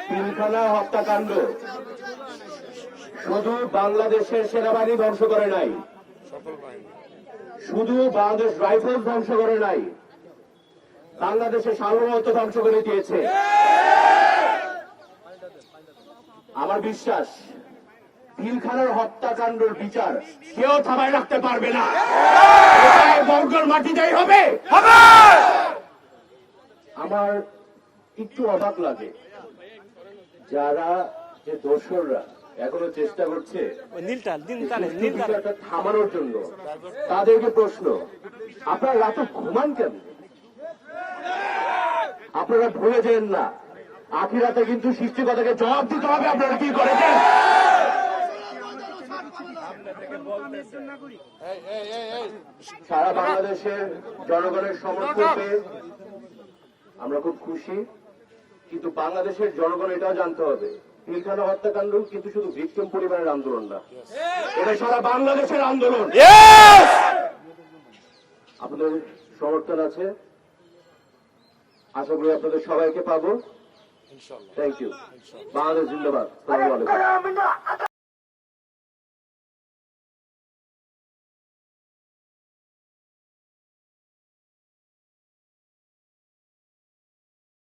পিলখানা হত্যাকাণ্ড শুধু বাংলাদেশের সেনাবাহিনী ধ্বংস করে নাই, শুধু বাংলাদেশ রাইফেলস ধ্বংস করে নাই, বাংলাদেশের সার্বভৌমত্ব ধ্বংস করে দিয়েছে। আমার বিশ্বাস পিলখানার হত্যাকাণ্ডের বিচার কেউ থামায় রাখতে পারবে না, বর্গর মাটিতেই হবে। আমার একটু অবাক লাগে যারা যে দোসররা এখনো চেষ্টা করছে বিচারটা থামানোর জন্য। তাদেরকে প্রশ্ন, আপনারা রাতে ঘুমান কেন? আপনারা ভুলে যেন না আখিরাতে কিন্তু সৃষ্টিকর্তাকে জবাব দিতে হবে আপনারা কি করেছেন। সারা বাংলাদেশের জনগণের সমর্থন পেয়ে আমরা খুব খুশি, কিন্তু বাংলাদেশের জনগণ এটাও জানতে হবে পিলখানা হত্যাকাণ্ড কিন্তু শুধু ভিকটিম পরিবারের আন্দোলন না, এটা সারা বাংলাদেশের আন্দোলন। আপনাদের সমর্থন আছে, আশা করি আপনাদের সবাইকে পাবো। Thank you. বাংলাদেশ জিন্দাবাদ। আসসালামু আলাইকুম।